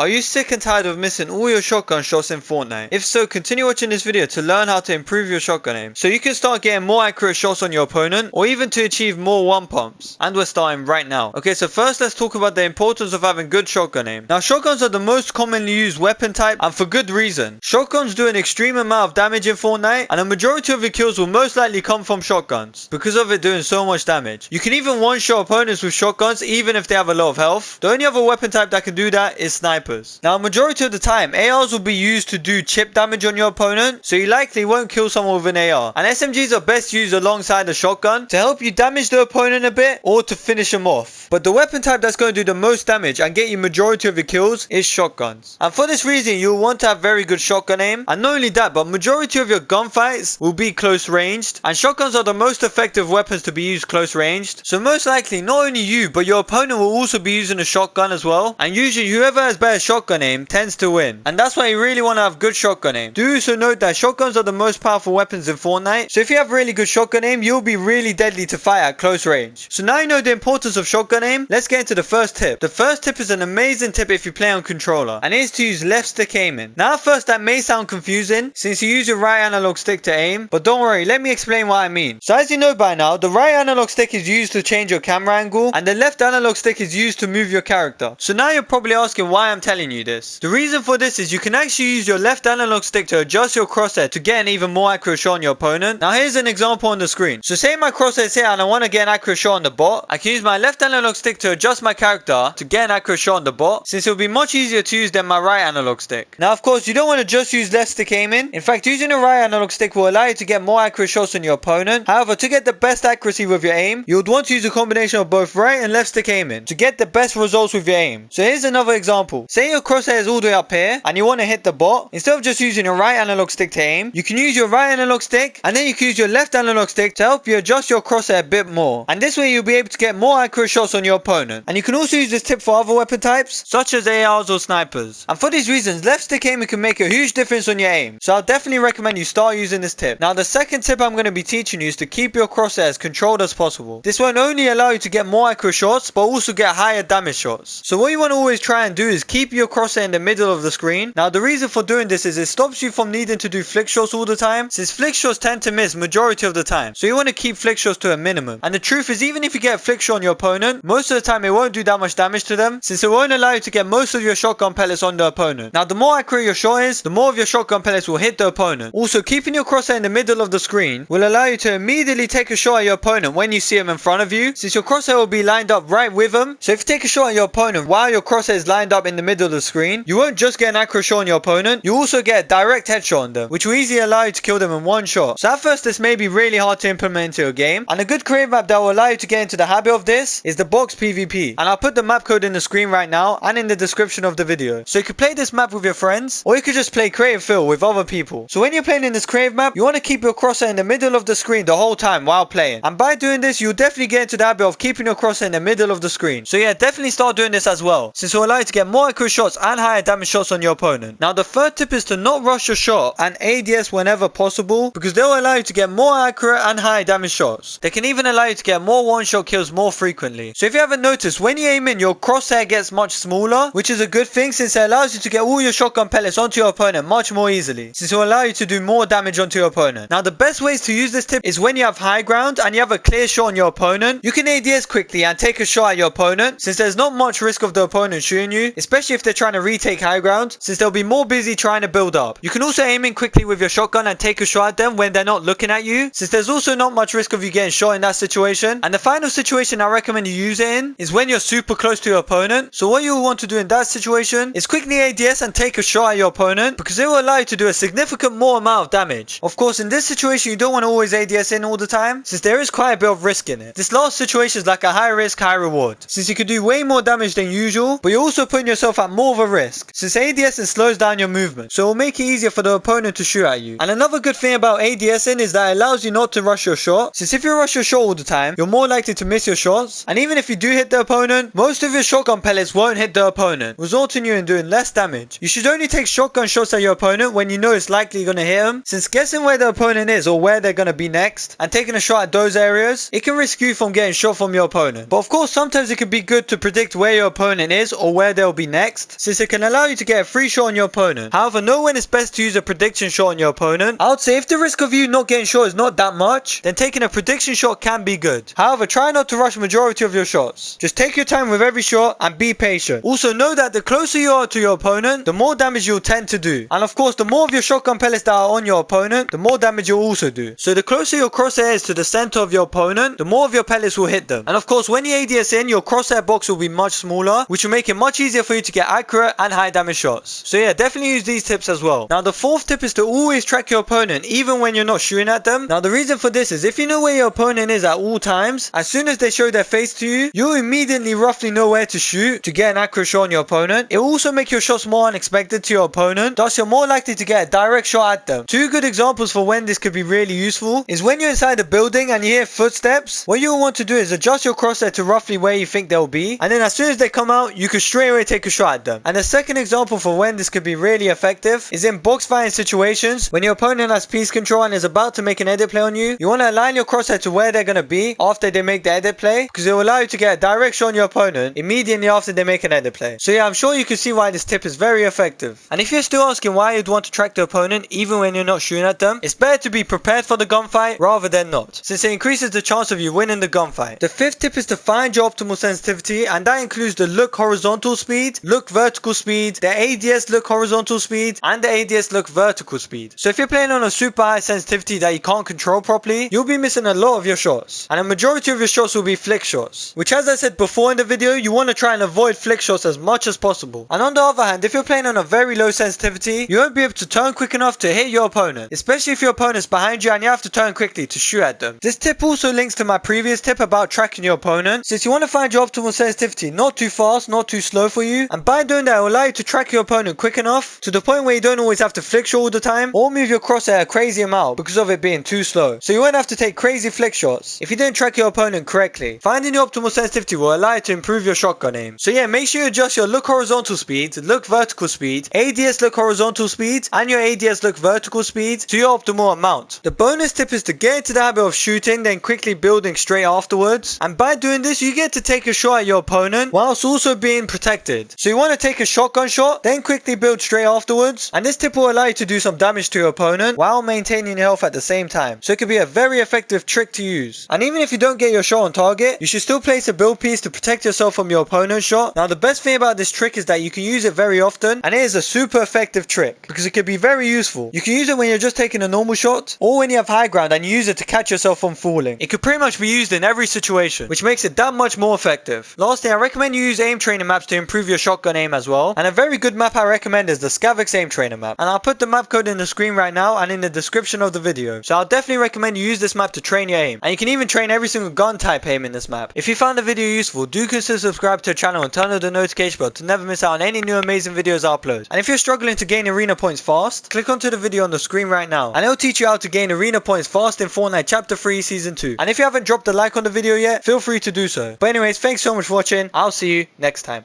Are you sick and tired of missing all your shotgun shots in Fortnite? If so, continue watching this video to learn how to improve your shotgun aim, so you can start getting more accurate shots on your opponent, or even to achieve more one pumps. And we're starting right now. Okay, so first let's talk about the importance of having good shotgun aim. Now, shotguns are the most commonly used weapon type, and for good reason. Shotguns do an extreme amount of damage in Fortnite, and a majority of your kills will most likely come from shotguns, because of it doing so much damage. You can even one-shot opponents with shotguns even if they have a lot of health. The only other weapon type that can do that is snipers. Now, majority of the time, ARs will be used to do chip damage on your opponent, so you likely won't kill someone with an AR. And SMGs are best used alongside a shotgun to help you damage the opponent a bit or to finish them off. But the weapon type that's going to do the most damage and get you majority of your kills is shotguns. And for this reason, you'll want to have very good shotgun aim. And not only that, but majority of your gunfights will be close ranged, and shotguns are the most effective weapons to be used close ranged. So most likely, not only you, but your opponent will also be using a shotgun as well. And usually, whoever has better shotgun aim tends to win, and that's why you really want to have good shotgun aim. Do also note that shotguns are the most powerful weapons in Fortnite, so if you have really good shotgun aim, you'll be really deadly to fight at close range. So now you know the importance of shotgun aim, let's get into the first tip. The first tip is an amazing tip if you play on controller, and it is to use left stick aiming. Now at first that may sound confusing since you use your right analog stick to aim, but don't worry, let me explain what I mean. So as you know by now, the right analog stick is used to change your camera angle, and the left analog stick is used to move your character. So now you're probably asking why I'm telling you this. The reason for this is you can actually use your left analog stick to adjust your crosshair to get an even more accurate shot on your opponent. Now here's an example on the screen. So say my crosshair is here and I want to get an accurate shot on the bot. I can use my left analog stick to adjust my character to get an accurate shot on the bot, since it will be much easier to use than my right analog stick. Now of course you don't want to just use left stick aiming. In fact, using a right analog stick will allow you to get more accurate shots on your opponent. However, to get the best accuracy with your aim, you would want to use a combination of both right and left stick aiming to get the best results with your aim. So here's another example. Say your crosshair is all the way up here and you want to hit the bot. Instead of just using your right analog stick to aim, you can use your right analog stick, and then you can use your left analog stick to help you adjust your crosshair a bit more, and this way you'll be able to get more accurate shots on your opponent. And you can also use this tip for other weapon types such as ARs or snipers. And for these reasons, left stick aiming can make a huge difference on your aim, so I'll definitely recommend you start using this tip. Now the second tip I'm going to be teaching you is to keep your crosshair as controlled as possible. This won't only allow you to get more accurate shots but also get higher damage shots. So what you want to always try and do is keep your crosshair in the middle of the screen. Now the reason for doing this is it stops you from needing to do flick shots all the time, since flick shots tend to miss majority of the time. So you want to keep flick shots to a minimum. And the truth is, even if you get a flick shot on your opponent, most of the time it won't do that much damage to them, since it won't allow you to get most of your shotgun pellets on the opponent. Now the more accurate your shot is, the more of your shotgun pellets will hit the opponent. Also, keeping your crosshair in the middle of the screen will allow you to immediately take a shot at your opponent when you see him in front of you, since your crosshair will be lined up right with him. So if you take a shot at your opponent while your crosshair is lined up in the middle of the screen, you won't just get an accurate shot on your opponent, you also get a direct headshot on them, which will easily allow you to kill them in one shot. So at first this may be really hard to implement into your game, and a good creative map that will allow you to get into the habit of this is the box PvP, and I'll put the map code in the screen right now and in the description of the video. So you can play this map with your friends, or you could just play creative fill with other people. So when you're playing in this creative map, you want to keep your crosshair in the middle of the screen the whole time while playing, and by doing this you'll definitely get into the habit of keeping your crosshair in the middle of the screen. So yeah, definitely start doing this as well, since it will allow you to get more accurate shots and higher damage shots on your opponent. Now the third tip is to not rush your shot and ADS whenever possible, because they will allow you to get more accurate and high damage shots. They can even allow you to get more one-shot kills more frequently. So if you haven't noticed, when you aim in, your crosshair gets much smaller, which is a good thing since it allows you to get all your shotgun pellets onto your opponent much more easily, since it will allow you to do more damage onto your opponent. Now the best ways to use this tip is when you have high ground and you have a clear shot on your opponent, you can ADS quickly and take a shot at your opponent, since there's not much risk of the opponent shooting you, especially if they're trying to retake high ground, since they'll be more busy trying to build up. You can also aim in quickly with your shotgun and take a shot at them when they're not looking at you, since there's also not much risk of you getting shot in that situation. And the final situation I recommend you use it in is when you're super close to your opponent. So what you'll want to do in that situation is quickly ADS and take a shot at your opponent, because it will allow you to do a significant more amount of damage. Of course, in this situation you don't want to always ADS in all the time, since there is quite a bit of risk in it. This last situation is like a high risk, high reward, since you could do way more damage than usual, but you're also putting yourself at more of a risk, since ADSing slows down your movement, so it will make it easier for the opponent to shoot at you. And another good thing about ADSing is that it allows you not to rush your shot, since if you rush your shot all the time, you're more likely to miss your shots, and even if you do hit the opponent, most of your shotgun pellets won't hit the opponent, resulting you in doing less damage. You should only take shotgun shots at your opponent when you know it's likely gonna hit them, since guessing where the opponent is or where they're gonna be next and taking a shot at those areas, it can risk you from getting shot from your opponent. But of course, sometimes it can be good to predict where your opponent is or where they'll be next, next, since it can allow you to get a free shot on your opponent. However, know when it's best to use a prediction shot on your opponent. I would say if the risk of you not getting shot is not that much, then taking a prediction shot can be good. However, try not to rush majority of your shots. Just take your time with every shot and be patient. Also know that the closer you are to your opponent, the more damage you'll tend to do. And of course, the more of your shotgun pellets that are on your opponent, the more damage you'll also do. So the closer your crosshair is to the center of your opponent, the more of your pellets will hit them. And of course, when you ADS in, your crosshair box will be much smaller, which will make it much easier for you to get accurate and high damage shots. So yeah, definitely use these tips as well. Now the fourth tip is to always track your opponent even when you're not shooting at them. Now the reason for this is if you know where your opponent is at all times, as soon as they show their face to you, you'll immediately roughly know where to shoot to get an accurate shot on your opponent. It will also make your shots more unexpected to your opponent, thus you're more likely to get a direct shot at them. Two good examples for when this could be really useful is when you're inside a building and you hear footsteps. What you'll want to do is adjust your crosshair to roughly where you think they'll be, and then as soon as they come out, you can straight away take a shot at them. And the second example for when this could be really effective is in box fighting situations. When your opponent has piece control and is about to make an edit play on you, you want to align your crosshair to where they're going to be after they make the edit play, because it will allow you to get a direct shot on your opponent immediately after they make an edit play. So yeah, I'm sure you can see why this tip is very effective. And if you're still asking why you'd want to track the opponent even when you're not shooting at them, it's better to be prepared for the gunfight rather than not, since it increases the chance of you winning the gunfight. The fifth tip is to find your optimal sensitivity, and that includes the look horizontal speed, look vertical speed, the ADS look horizontal speed, and the ADS look vertical speed. So if you're playing on a super high sensitivity that you can't control properly, you'll be missing a lot of your shots, and a majority of your shots will be flick shots, which as I said before in the video, you want to try and avoid flick shots as much as possible. And on the other hand, if you're playing on a very low sensitivity, you won't be able to turn quick enough to hit your opponent, especially if your opponent's behind you and you have to turn quickly to shoot at them. This tip also links to my previous tip about tracking your opponent, since you want to find your optimal sensitivity not too fast, not too slow for you, and by doing that it will allow you to track your opponent quick enough to the point where you don't always have to flick shot all the time or move your crosshair a crazy amount because of it being too slow. So you won't have to take crazy flick shots if you didn't track your opponent correctly. Finding your optimal sensitivity will allow you to improve your shotgun aim. So yeah, make sure you adjust your look horizontal speed, look vertical speed, ADS look horizontal speed, and your ADS look vertical speed to your optimal amount. The bonus tip is to get into the habit of shooting, then quickly building straight afterwards. And by doing this, you get to take a shot at your opponent whilst also being protected. So you want to take a shotgun shot, then quickly build straight afterwards. And this tip will allow you to do some damage to your opponent while maintaining your health at the same time. So it could be a very effective trick to use. And even if you don't get your shot on target, you should still place a build piece to protect yourself from your opponent's shot. Now the best thing about this trick is that you can use it very often, and it is a super effective trick because it can be very useful. You can use it when you're just taking a normal shot, or when you have high ground and you use it to catch yourself from falling. It could pretty much be used in every situation, which makes it that much more effective. Lastly, I recommend you use aim trainer maps to improve your shotgun aim as well, and a very good map I recommend is the SKAAVOK aim trainer map, and I'll put the map code in the screen right now and in the description of the video. So I'll definitely recommend you use this map to train your aim, and you can even train every single gun type aim in this map. If you found the video useful, do consider subscribing to the channel and turn on the notification bell to never miss out on any new amazing videos I upload. And if you're struggling to gain arena points fast, click onto the video on the screen right now, and it'll teach you how to gain arena points fast in Fortnite Chapter 3 Season 2. And if you haven't dropped a like on the video yet, feel free to do so. But anyways, thanks so much for watching. I'll see you next time.